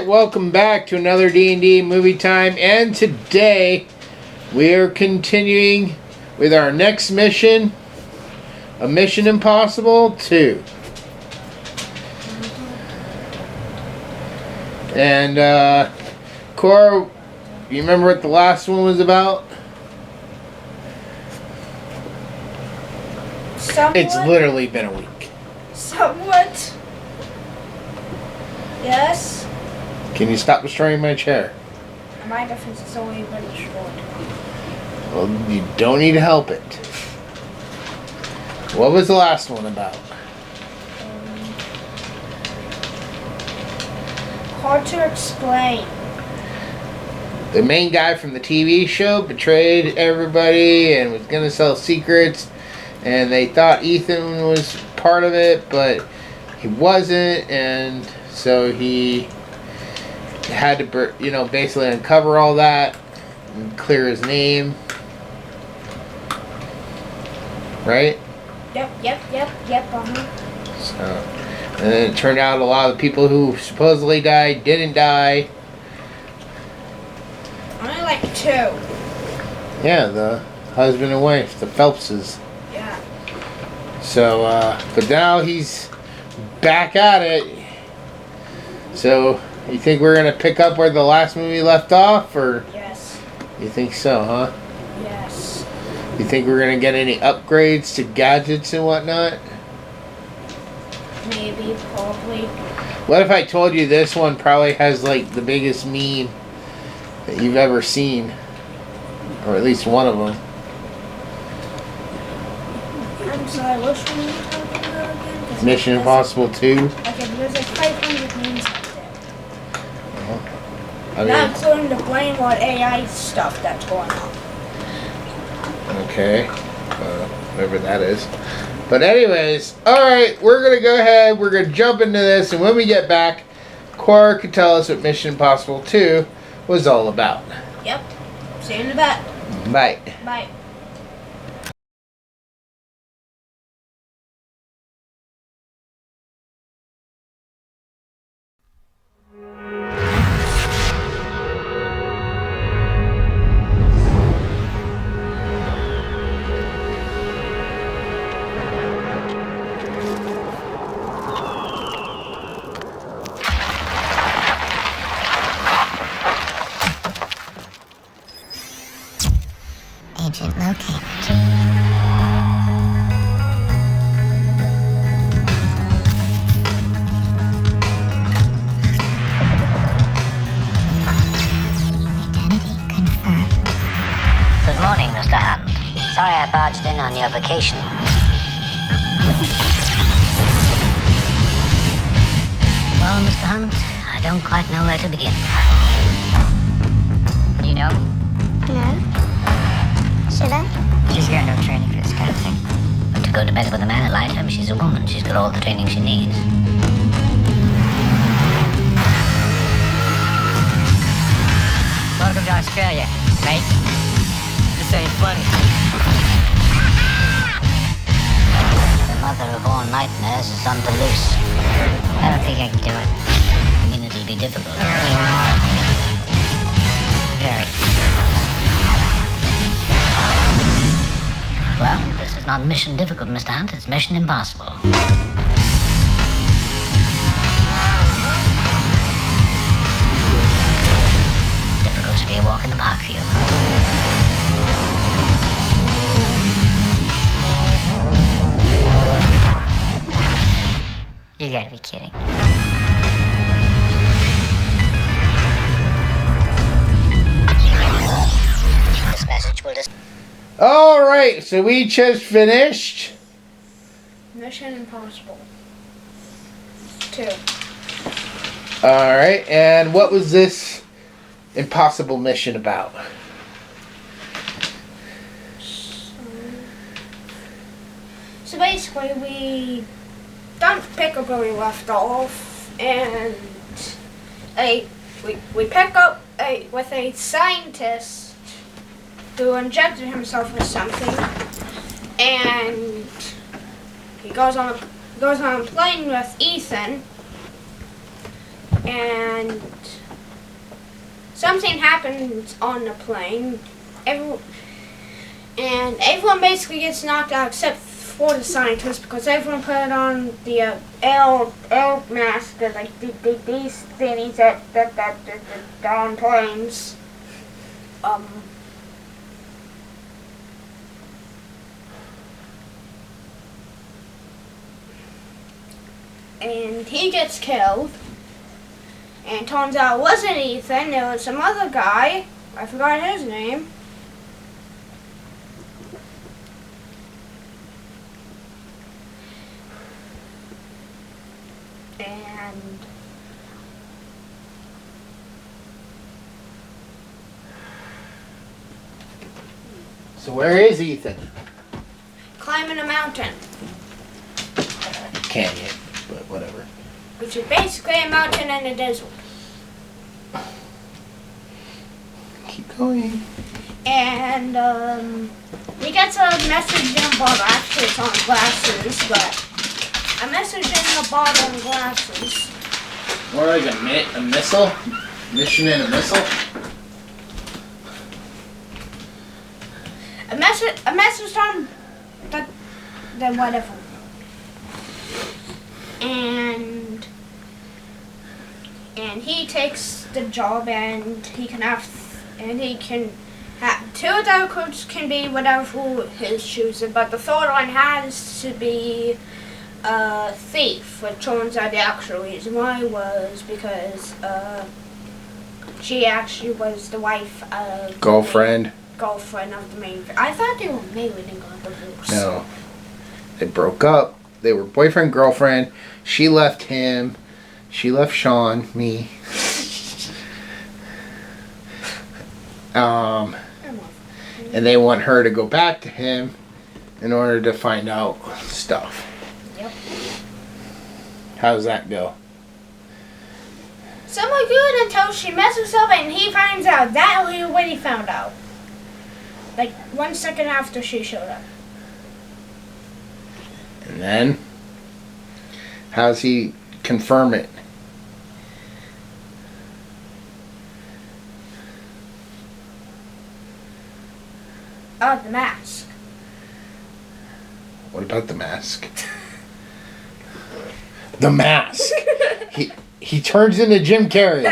Alright, welcome back to another D&D movie time, and today we are continuing with our next mission, a Mission Impossible 2. And, Cora, you remember what the last one was about? Somewhat. It's literally been a week. Somewhat. Yes. Can you stop destroying my chair? My defense is only been short. Well, you don't need to help it. What was the last one about? Hard to explain. The main guy from the TV show betrayed everybody and was going to sell secrets, and they thought Ethan was part of it, but he wasn't, and so he had to, basically uncover all that and clear his name. Right? Yep, So, and then it turned out a lot of the people who supposedly died didn't die. Only like 2. Yeah, the husband and wife, the Phelpses. Yeah. So, but now he's back at it. So, you think we're going to pick up where the last movie left off, or? Yes. You think so, huh? Yes. You think we're going to get any upgrades to gadgets and whatnot? Maybe, probably. What if I told you this one probably has, like, the biggest meme that you've ever seen? Or at least one of them. I'm sorry, which one are you talking about again? Mission Impossible 2. Okay, there's like 500 memes out there. I mean, Not including the brainwashed AI stuff that's going on. okay. Whatever that is. But anyways, alright, we're going to go ahead. We're going to jump into this. And when we get back, Cora can tell us what Mission Impossible 2 was all about. Yep. See you in a bit. Bye. Bye. Agent located. Identity confirmed. Good morning, Mr. Hunt. Sorry I barged in on your vacation. Well, Mr. Hunt, I don't quite know where to begin. You know? No? Should I? She's got no training for this kind of thing. But to go to bed with a man at night time, she's a woman. She's got all the training she needs. Welcome to Australia, mate. This ain't funny. The mother of all nightmares is on the loose. I don't think I can do it. I mean, it'll be difficult. Very. Well, this is not mission difficult, Mr. Hunt. It's mission impossible. Difficult to be a walk in the park for you. You gotta be kidding. This message will just... Alright, so we just finished. Mission Impossible 2. Alright, and what was this impossible mission about? So basically, we don't pick up where we left off, and we pick up with a scientist who injected himself with something, and he goes on a plane with Ethan, and something happens on the plane. Everyone basically gets knocked out except for the scientists because everyone put on the air mask, like these things that on planes. And he gets killed. And turns out it wasn't Ethan, it was some other guy. I forgot his name. And So where is Ethan? climbing a mountain, Canyon, but whatever. which is basically a mountain in the desert. Keep going. And he gets a message in a bottle. Actually, it's on glasses, but a message in a bottle and glasses. More like a missile? Mission and a missile? A message from the whatever. And he takes the job, and he can have two of the recruits can be whatever his choosing, but the third one has to be a thief, which turns out the actual reason why was because she actually was the wife of Girlfriend? Girlfriend of the main. I thought they were married and got divorced. No. They broke up. They were boyfriend, girlfriend. She left him. She left Sean, me. And they want her to go back to him in order to find out stuff. Yep. How's that go? Somewhat good until she messes up and he finds out. That was when he found out. Like 1 second after she showed up. And then, how's he confirm it? Oh, the mask. What about the mask? The mask! He turns into Jim Carrey.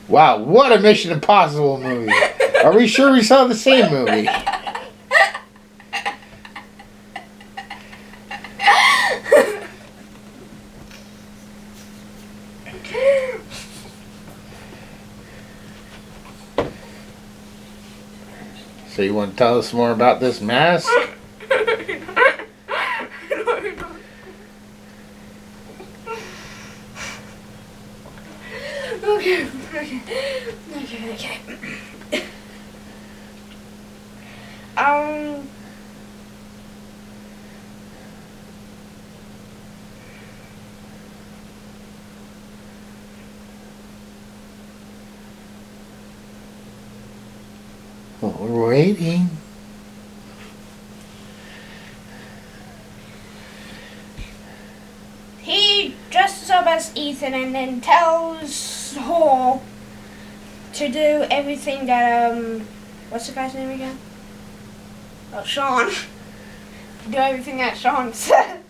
Wow, what a Mission Impossible movie. Are we sure we saw the same movie? So you want to tell us more about this mask? Okay. Well, we're waiting. He dresses up as Ethan and then tells her to do everything that, what's the guy's name again? Oh, Sean. Do everything that Sean says.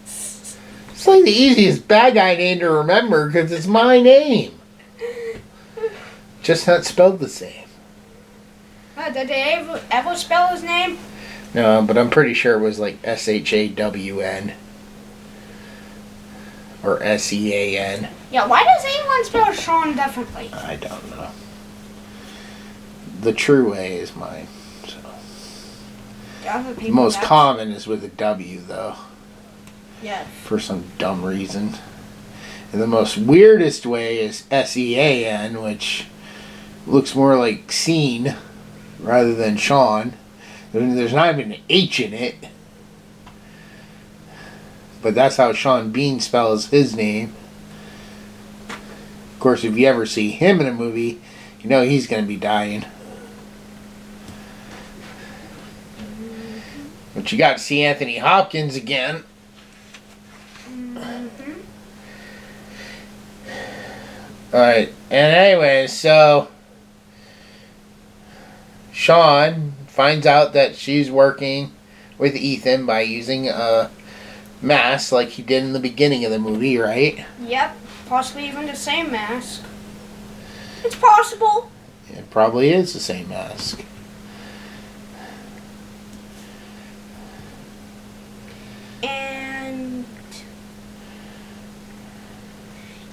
It's like the easiest bad guy name to remember because it's my name. Just not spelled the same. Did they ever spell his name? No, but I'm pretty sure it was like SHAWN. Or SEAN. Yeah, why does anyone spell Sean differently? I don't know. The true way is mine. So. The other The people most that's- common is with a W, though. Yeah. For some dumb reason. And the most weirdest way is SEAN, which looks more like scene rather than Sean. There's not even an H in it. But that's how Sean Bean spells his name. Of course, if you ever see him in a movie, you know he's going to be dying. But you got to see Anthony Hopkins again. Alright, and anyway, so Sean finds out that she's working with Ethan by using a mask like he did in the beginning of the movie, right? Yep, possibly even the same mask. It's possible. It probably is the same mask. And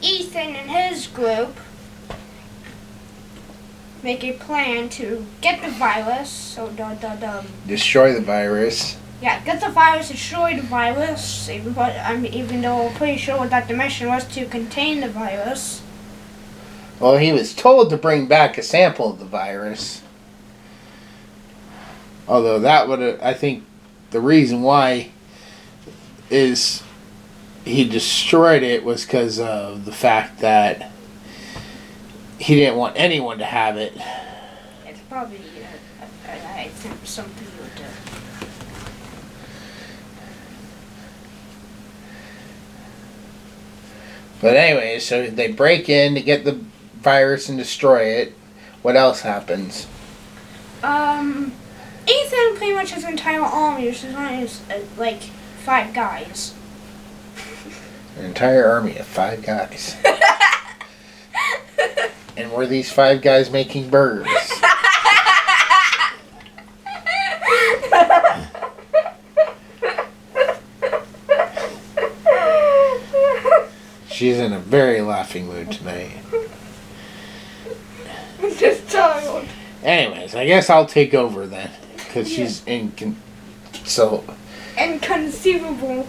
Ethan and his group make a plan to get the virus. So Destroy the virus. yeah, get the virus, destroy the virus. Even though I'm pretty sure that the mission was to contain the virus. Well, he was told to bring back a sample of the virus. Although that would, I think, the reason why is he destroyed it was because of the fact that he didn't want anyone to have it. It's probably I think something would do. But anyway, so they break in to get the virus and destroy it. What else happens? Ethan pretty much his entire army is like 5 guys. An entire army of 5 guys. And were these 5 guys making burgers? She's in a very laughing mood tonight. I'm just tired. Anyways, I guess I'll take over then. Because she's Inconceivable.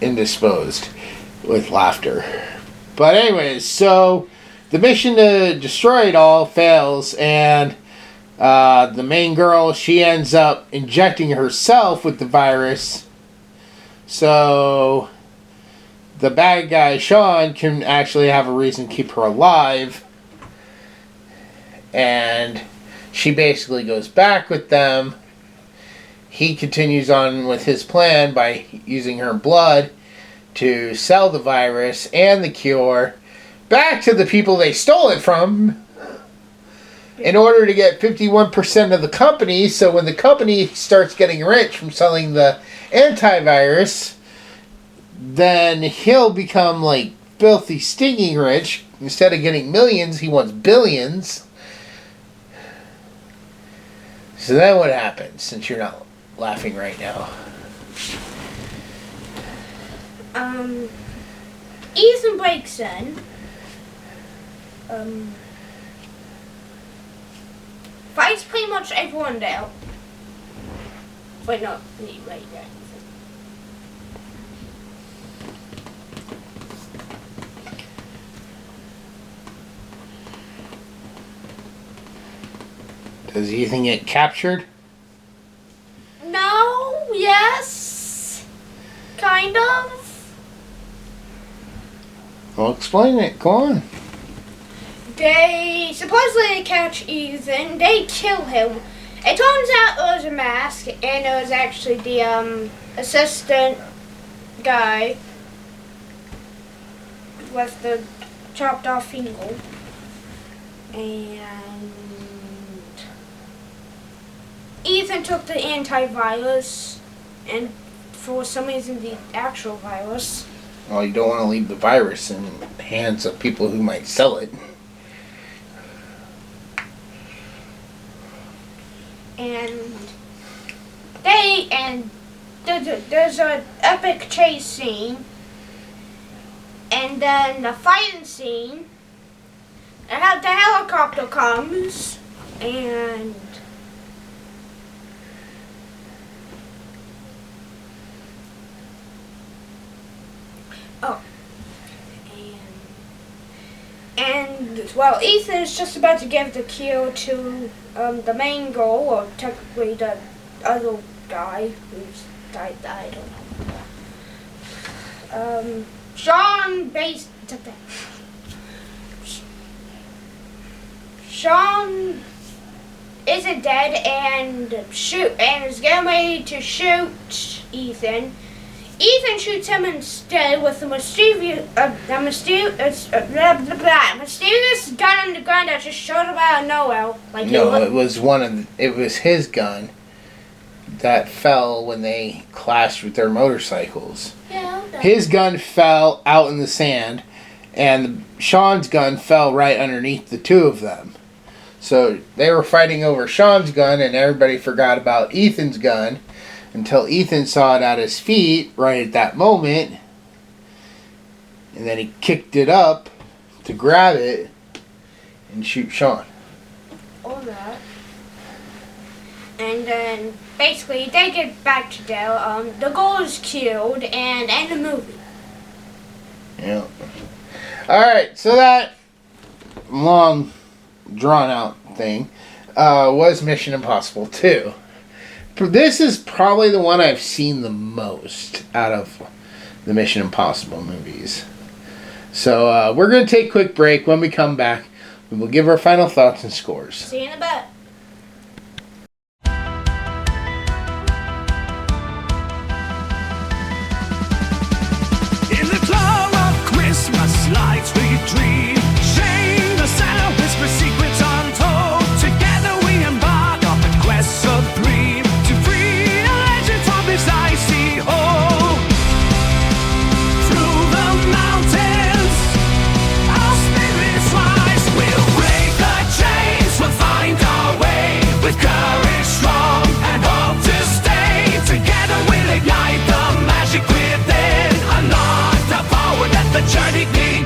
Indisposed with laughter. But anyways, so the mission to destroy it all fails, and the main girl, she ends up injecting herself with the virus. So the bad guy, Sean, can actually have a reason to keep her alive. And she basically goes back with them. He continues on with his plan by using her blood to sell the virus and the cure back to the people they stole it from in order to get 51% of the company. So when the company starts getting rich from selling the antivirus, then he'll become like filthy, stinking rich. Instead of getting millions, he wants billions. So then what happens, since you're not laughing right now? Ethan breaks in. Fights pretty much everyone down. Wait, no, right. Does Ethan get captured? No, yes, kind of. Well, explain it. Go on. They supposedly catch Ethan. They kill him. It turns out it was a mask, and it was actually the assistant guy with the chopped off finger. And Ethan took the antivirus, and for some reason the actual virus. Well, you don't want to leave the virus in the hands of people who might sell it. And there's an epic chase scene, and then the fighting scene, and the helicopter comes, and well, Ethan is just about to give the cue to the main girl, or technically the other guy who's died. I don't know. Sean isn't dead and is getting ready to shoot Ethan. Ethan shoots him instead with a mysterious gun on the ground that just showed up out of nowhere. It was his gun that fell when they clashed with their motorcycles. Yeah. His gun fell out in the sand, and Sean's gun fell right underneath the two of them. So they were fighting over Sean's gun, and everybody forgot about Ethan's gun until Ethan saw it at his feet right at that moment. And then he kicked it up to grab it and shoot Sean. All that. And then basically they get back to there. The goal is killed and end the movie. Yeah. Alright, so that long drawn out thing was Mission Impossible 2. This is probably the one I've seen the most out of the Mission Impossible movies. So we're going to take a quick break. When we come back, we will give our final thoughts and scores. See you in a bit. In the glow of Christmas lights we dream, shame the Santa whisper secrets untold. Together we embark on the quest supreme to free a legend from this icy hole. Through the mountains, our spirits rise. We'll break the chains, we'll find our way with courage strong and hope to stay. Together we'll ignite the magic within, unlock the power that the journey begins.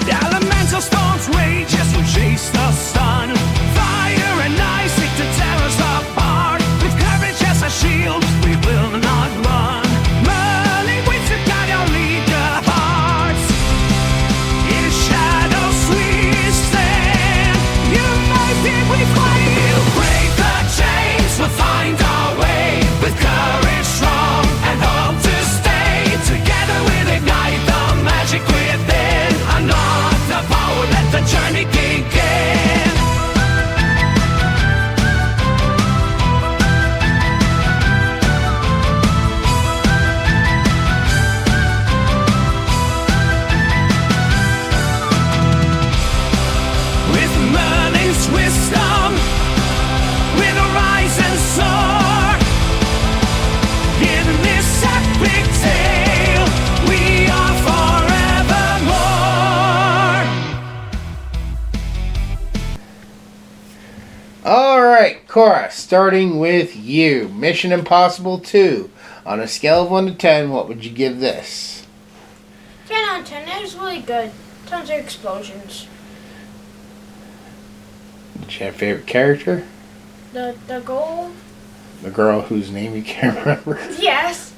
The elemental storms rage as we chase the sun. Fire and ice seek to tear us apart. With courage as a shield, we will not run. Merlin waits to guide our leader hearts. In shadows we stand. United we fight. We'll break the chains, we'll find our way. With courage strong and hope to stay. Together we'll ignite the magic within. Unlock the power, let the journey begin. With Merlin's wisdom, we'll rise and soar. In this epic tale, we are forevermore. Alright, Cora, starting with you. Mission Impossible 2. On a scale of 1 to 10, what would you give this? 10 out of 10. It was really good. Tons of explosions. Did you have a favorite character? The goal? The girl whose name you can't remember? Yes.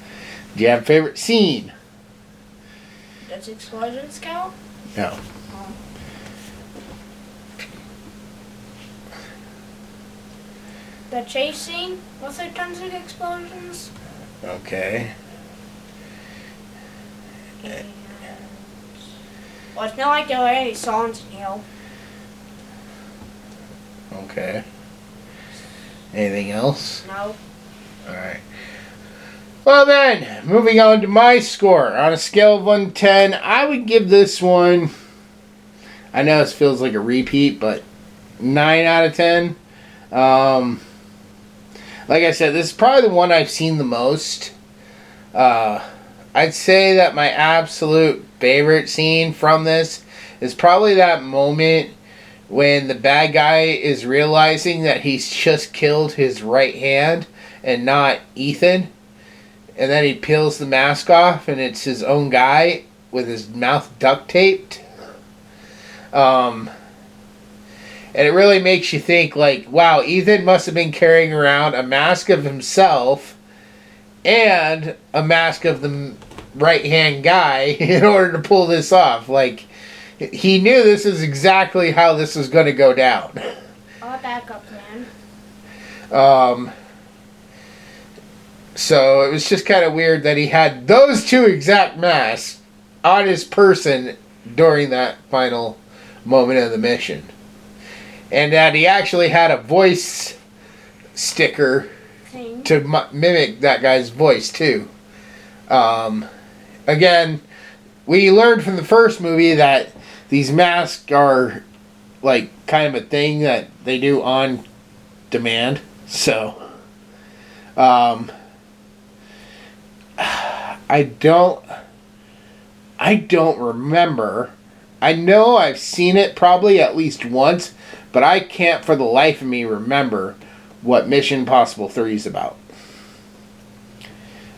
Do you have a favorite scene? Does explosions count? No. The chase scene? Was there tons of explosions? Okay. And well, it's not like there were any songs in here. Okay. Anything else? No. Alright. Well then, moving on to my score. On a scale of 1 to 10, I would give this one, I know this feels like a repeat, but 9 out of 10. Like I said, this is probably the one I've seen the most. I'd say that my absolute favorite scene from this is probably that moment when the bad guy is realizing that he's just killed his right hand and not Ethan. And then he peels the mask off and it's his own guy with his mouth duct taped. And it really makes you think, like, wow, Ethan must have been carrying around a mask of himself and a mask of the right-hand guy in order to pull this off. Like, he knew this is exactly how this was going to go down. Our backup plan. So it was just kind of weird that he had those two exact masks on his person during that final moment of the mission. And that he actually had a voice sticker Thing. to mimic that guy's voice too. Again, we learned from the first movie that these masks are like kind of a thing that they do on demand. So, I don't remember. I know I've seen it probably at least once, but I can't for the life of me remember what Mission Impossible 3 is about.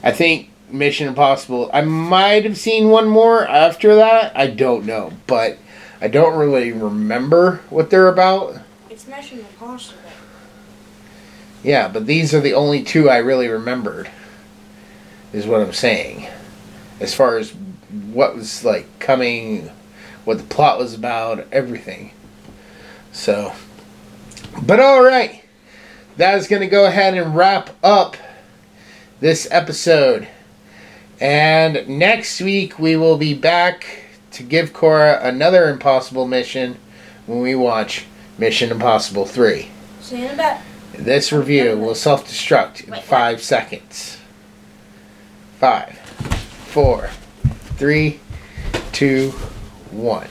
I think Mission Impossible, I might have seen one more after that. I don't know, but I don't really remember what they're about. It's Mission Impossible. Yeah, but these are the only two I really remembered, is what I'm saying. As far as what was like coming, what the plot was about, everything. So, but alright. That is going to go ahead and wrap up this episode. And next week we will be back to give Cora another impossible mission when we watch Mission Impossible 3. See you in a bit. This review will self-destruct in 5 seconds. 5, 4, 3, 2, 1.